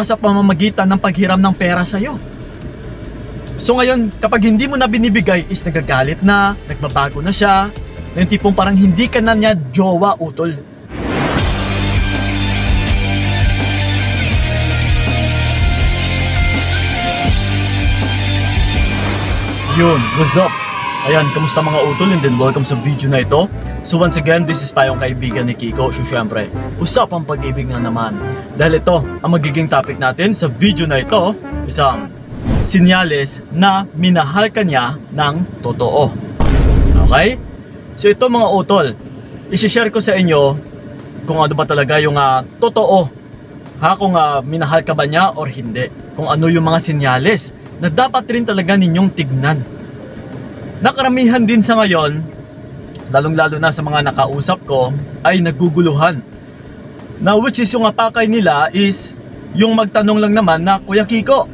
sa pamamagitan ng paghiram ng pera sa'yo. So ngayon, kapag hindi mo na binibigay is nagagalit na, nagbabago na siya, na yung tipong parang hindi ka na niya jowa, utol. Yun, what's up? Ayan, kamusta mga utol, and then welcome sa video na ito. So once again, this is pa yung kaibigan ni Kiko. So syempre, usapang pag-ibig na naman. Dahil ito, ang magiging topic natin sa video na ito, isang sinyales na minahal ka niya ng totoo. Okay? So ito mga utol, isi-share ko sa inyo kung ano ba talaga yung totoo. Kung minahal ka ba niya or hindi. Kung ano yung mga sinyales na dapat rin talaga ninyong tignan. Nakaramihan din sa ngayon, lalong-lalo na sa mga nakausap ko, ay naguguluhan. Na which is yung apakay nila is yung magtanong lang naman na, Kuya Kiko,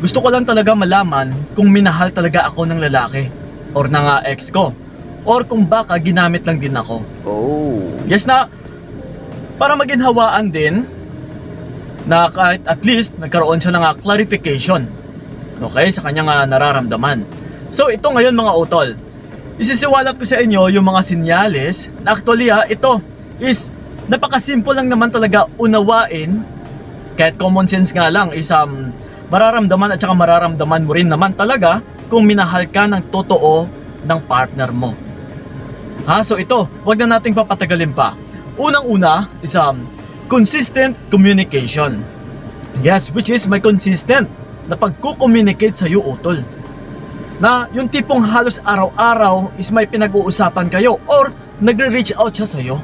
gusto ko lang talaga malaman kung minahal talaga ako ng lalaki or ng ex ko, or kung baka ginamit lang din ako. Oh. Yes, na para maginhawaan din na kahit at least nagkaroon siya ng clarification, okay, sa kanyang nararamdaman. So ito ngayon mga utol, isisiwalat ko sa inyo yung mga sinyales na actually ito is napakasimple lang naman talaga unawain. Kahit common sense nga lang is mararamdaman at saka mararamdaman mo rin naman talaga kung minahal ka ng totoo ng partner mo. So ito, wag na nating papatagalin pa. Unang-una is consistent communication. Yes, which is may consistent na pagko-communicate sa iyo utol. Na yung tipong halos araw-araw is may pinag-uusapan kayo or nagre-reach out siya sa iyo.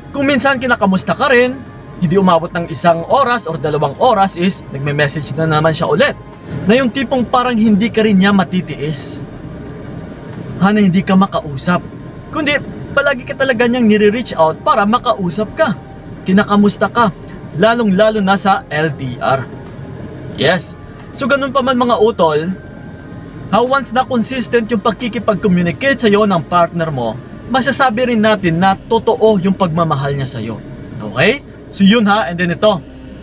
Kung minsan kinakamusta ka rin, hindi umabot ng 1 oras or 2 oras is nagme-message na naman siya ulit. Na yung tipong parang hindi ka rin niya matitiis. Na hindi ka makausap. Kundi palagi ka talaga niyang nire-reach out para makausap ka. Kinakamusta ka. Lalong-lalo na sa LDR. Yes. So ganun pa man mga utol, once na consistent yung pagkikipag-communicate sa'yo ng partner mo, masasabi rin natin na totoo yung pagmamahal niya sa'yo. Okay? So yun and then ito.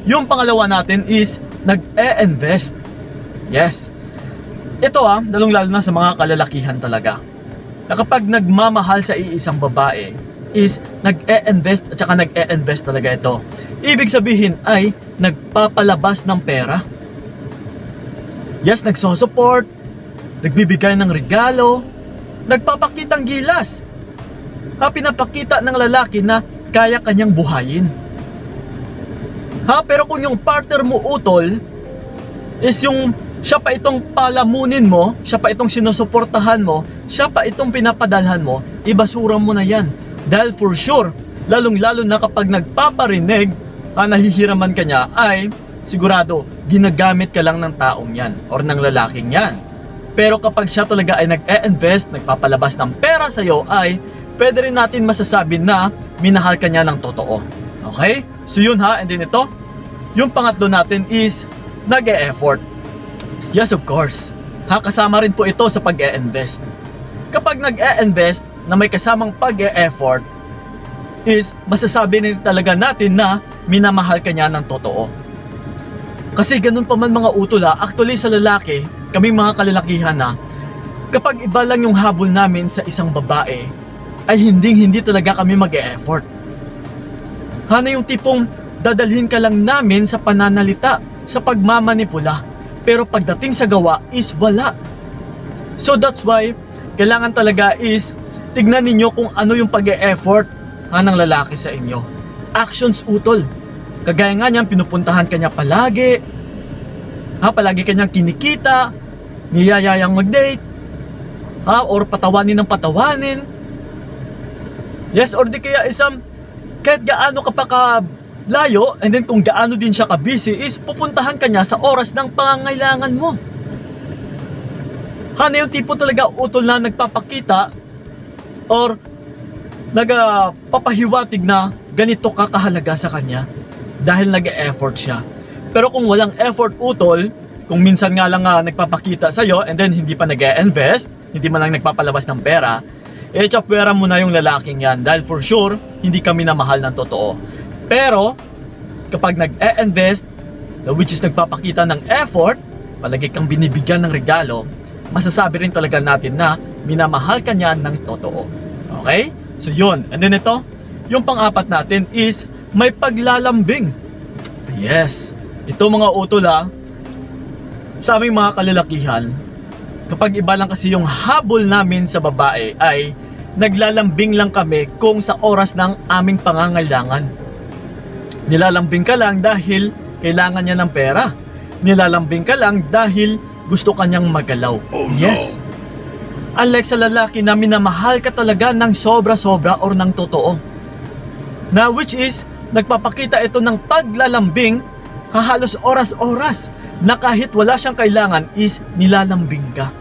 Yung pangalawa natin is nag-e-invest. Yes. Ito lalong-lalo na sa mga kalalakihan talaga. Na kapag nagmamahal sa iisang babae, is nag-e-invest at saka nag-e-invest talaga ito. Ibig sabihin ay nagpapalabas ng pera. Yes, nagsosupport, nagbibigay ng regalo, nagpapakitang gilas. Pinapakita ng lalaki na kaya kanyang buhayin. Pero kung yung partner mo utol is yung siya pa itong palamunin mo, siya pa itong sinusuportahan mo, siya pa itong pinapadalhan mo, ibasura mo na yan. Dahil for sure, lalong-lalo na kapag nagpaparinig, nahihiraman ka niya, ay sigurado, ginagamit ka lang ng taong yan or ng lalaking yan. Pero kapag siya talaga ay nag-e-invest, nagpapalabas ng pera sa'yo, ay pwede rin natin masasabi na minahal ka niya ng totoo. Okay? So yun and then ito, yung pangatlo natin is nag-e-effort. Yes, of course. Kasama rin po ito sa pag-e-invest. Kapag nag-e-invest na may kasamang pag-e-effort, is masasabi rin talaga natin na minamahal ka niya ng totoo. Kasi ganun pa man mga utol actually sa lalaki, kami mga kalalakihan kapag iba lang yung habol namin sa isang babae, ay hindi talaga kami mag-e-effort. Yung tipong dadalhin ka lang namin sa pananalita, sa pagmamanipula, pero pagdating sa gawa is wala. So that's why, kailangan talaga is tignan ninyo kung ano yung pag-e-effort ng lalaki sa inyo. Actions utol. Kagaya nga niyan, pinupuntahan kanya palagi. Palagi kanyang kinikita, niyayayang mag-date, or patawanin ng patawanin. Yes, or di kaya kahit gaano ka pa layo, and then kung gaano din siya ka-busy, is pupuntahan kanya sa oras ng pangangailangan mo. Yung tipo talaga utol na nagpapakita, or nagpapahiwatig na ganito ka kahalaga sa kanya. Dahil nag-e-effort siya. Pero kung walang effort utol, kung minsan nga lang nagpapakita sa'yo and then hindi pa nag-e-invest, hindi man lang nagpapalabas ng pera, chapwera mo na yung lalaking yan. Dahil for sure, hindi kami na mahal ng totoo. Pero, kapag nag-e-invest, which is nagpapakita ng effort, palagi kang binibigyan ng regalo, masasabi rin talaga natin na minamahal ka niya ng totoo. Okay? So yun. And then ito, yung pang-apat natin is may paglalambing. Yes. Ito mga utol sa aming mga kalalakihan, kapag iba lang kasi yung habol namin sa babae ay naglalambing lang kami kung sa oras ng aming pangangailangan. Nilalambing ka lang dahil kailangan niya ng pera. Nilalambing ka lang dahil gusto kanyang magalaw. Oh, yes. No. Unlike sa lalaki na minamahal ka talaga ng sobra-sobra or ng totoo. Na which is, nagpapakita ito ng paglalambing halos oras-oras na kahit wala siyang kailangan is nilalambing ka.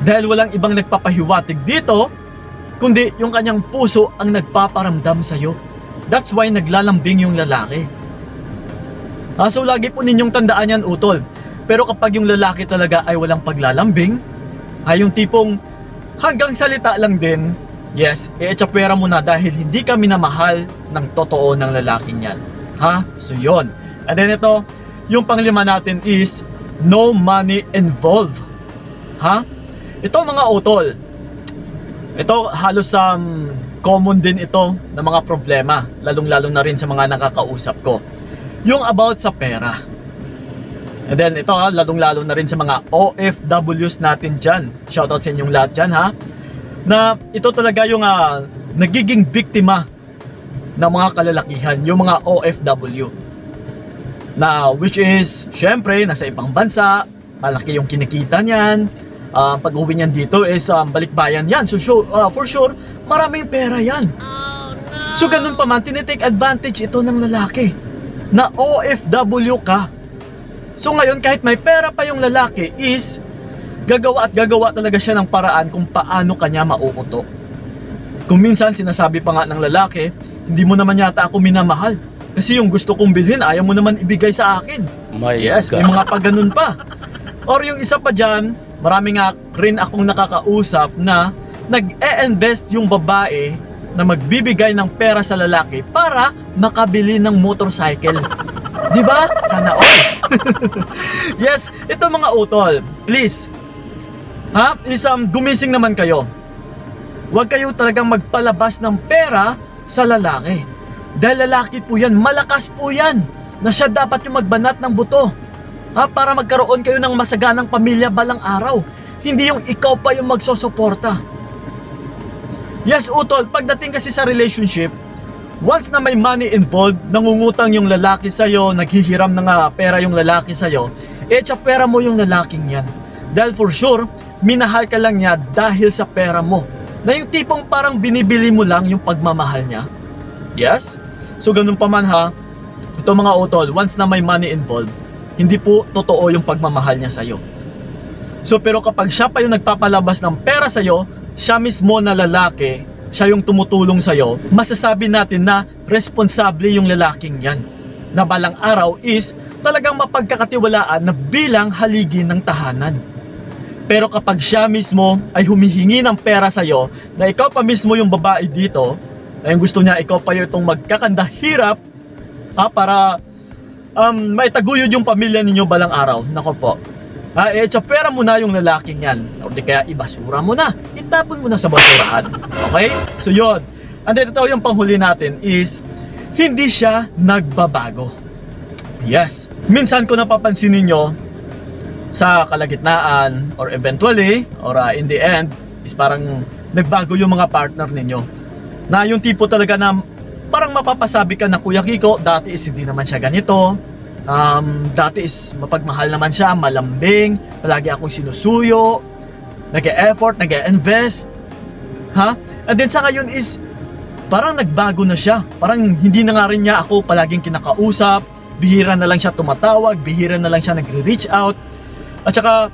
Dahil walang ibang nagpapahiwatig dito, kundi yung kanyang puso ang nagpaparamdam sa'yo. That's why naglalambing yung lalaki. So lagi po ninyong tandaan yan, utol. Pero kapag yung lalaki talaga ay walang paglalambing, ay yung tipong hanggang salita lang din, yes, e-echapwera mo na dahil hindi ka minamahal ng totoo ng lalaking yan. So yun. And then ito, yung panglima natin is no money involved. Ito mga utol, ito halos common din ito na mga problema, lalong-lalo na rin sa mga nakakausap ko. Yung about sa pera. And then ito lalong-lalo na rin sa mga OFWs natin dyan. Shoutout sa inyong lahat dyan na ito talaga yung nagiging biktima ng mga kalalakihan, yung mga OFW. Na which is, syempre, nasa ibang bansa, malaki yung kinikita niyan. Pag-uwi niyan dito is balikbayan yan. So for sure, maraming pera yan. So ganun pa man, tinitake advantage ito ng lalaki na OFW ka. So ngayon, kahit may pera pa yung lalaki is gagawa at gagawa talaga siya ng paraan kung paano kanya mauuto. Kung minsan sinasabi pa nga ng lalaki, hindi mo naman yata ako minamahal kasi yung gusto kong bilhin ayaw mo naman ibigay sa akin. Yes, may mga pagganun pa. Or yung isa pa dyan, marami nga rin akong nakakausap na nag-e-invest yung babae na magbibigay ng pera sa lalaki para makabili ng motorcycle. Diba? Sana all. Yes, ito mga utol, please, gumising naman kayo. Huwag kayo talagang magpalabas ng pera sa lalaki. Dahil lalaki po yan, malakas po yan, na siya dapat yung magbanat ng buto para magkaroon kayo ng masaganang pamilya balang araw. Hindi yung ikaw pa yung magsosuporta. Yes, utol, pagdating kasi sa relationship, once na may money involved, nangungutang yung lalaki sa'yo, naghihiram ng pera yung lalaki sa'yo, pera mo yung lalaking yan. Dahil for sure, minahal ka lang niya dahil sa pera mo. Na yung tipong parang binibili mo lang yung pagmamahal niya. Yes? So ganun pa man ito mga utol, once na may money involved, hindi po totoo yung pagmamahal niya sa'yo. So pero kapag siya pa yung nagpapalabas ng pera sa'yo, siya mismo na lalaki, siya yung tumutulong sa'yo, masasabi natin na responsable yung lalaking yan. Na balang araw is talagang mapagkakatiwalaan na bilang haligi ng tahanan. Pero kapag siya mismo ay humihingi ng pera sa'yo, na ikaw pa mismo yung babae dito, na yung gusto niya ikaw pa yung itong magkakandahirap para maitaguyod yung pamilya ninyo balang araw, nako po. Pera mo na yung lalaking yan. O di kaya ibasura mo na, itapon mo na sa basurahan. Okay? So yun. And then ito yung panghuli natin is hindi siya nagbabago. Yes. Minsan ko napapansin ninyo sa kalagitnaan or eventually or in the end is parang nagbago yung mga partner ninyo. Na yung tipo talaga na parang mapapasabi ka na, Kuya Kiko, dati is hindi naman siya ganito. Dati is mapagmahal naman siya, malambing, palagi akong sinusuyo, nag-e-effort, nag-e-invest. And then sa ngayon is parang nagbago na siya. Parang hindi na nga rin niya ako palaging kinakausap, bihira na lang siya tumatawag, bihira na lang siya nagre-reach out. At saka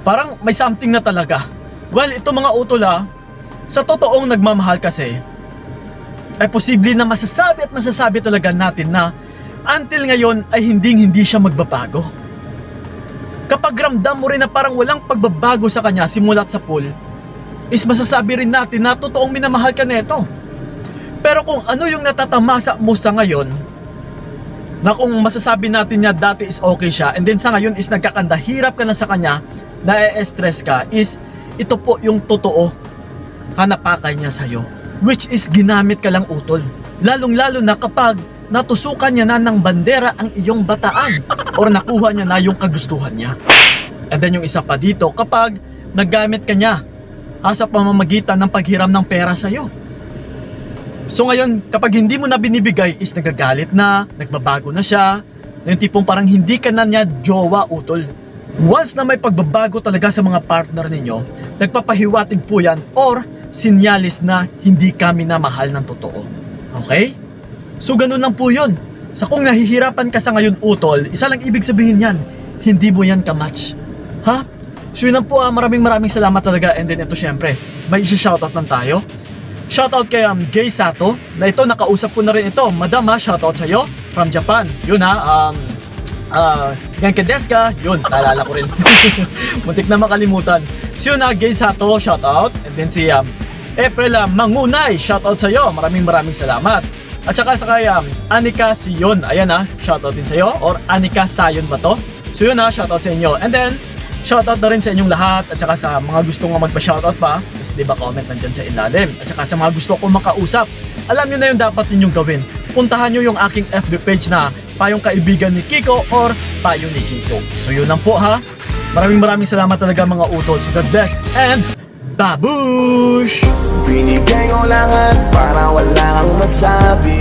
parang may something na talaga. Well, ito mga utol sa totoong nagmamahal kasi ay posible na masasabi talaga natin na until ngayon ay hindi siya magbabago. Kapag ramdam mo rin na parang walang pagbabago sa kanya simulat sa pool, is masasabi rin natin na totoong minamahal ka neto. Pero kung ano yung natatamasa mo sa ngayon, na kung masasabi natin niya dati is okay siya, and then sa ngayon is nagkakanda, hirap ka na sa kanya, na-stress ka, is ito po yung totoo hanapakay niya sa'yo, which is ginamit ka lang utol. Lalong lalo na kapag natusukan niya na ng bandera ang iyong bataan or nakuha niya na yung kagustuhan niya. And then yung isa pa dito, kapag naggamit ka niya sa pamamagitan ng paghiram ng pera sa'yo. So ngayon, kapag hindi mo na binibigay is nagagalit na, nagbabago na siya, yung tipong parang hindi ka na niya jowa utol. Once na may pagbabago talaga sa mga partner ninyo, nagpapahiwatig po yan or sinyalis na hindi kami na mahal ng totoo. Okay? So ganun lang po yun. Sa kung nahihirapan ka sa ngayon utol, isa lang ibig sabihin yan, hindi mo yan ka-match. Ha? So yun lang po, maraming salamat talaga. And then ito syempre, may isa-shoutout lang tayo. Shoutout kay Gay Sato, na ito nakausap ko na rin ito. Madam ha, shoutout sa'yo from Japan. Yun ha, Genki desu ka? Yun, naalala ko rin. Muntik na makalimutan. So yun ha, Gay Sato, shoutout. And then si April Mangunay, shoutout sa'yo. Maraming salamat. At saka sa kay Anika Sion, ayan ha, shoutout din sa'yo. Or Anika Sayon ba to? So yun ha, shoutout sa inyo. And then, shoutout na rin sa inyong lahat. At saka sa mga gusto nga magpa-shoutout pa, diba, comment nandyan sa ilalim. At saka sa mga gusto kong makausap, alam nyo na yung dapat ninyong gawin. Puntahan nyo yung aking FB page na Payong Kaibigan ni Kiko or Payong ni Kiko. So yun lang po ha. Maraming salamat talaga mga utol. So God bless and babush! Binigay ko lahat para wala kang masabi.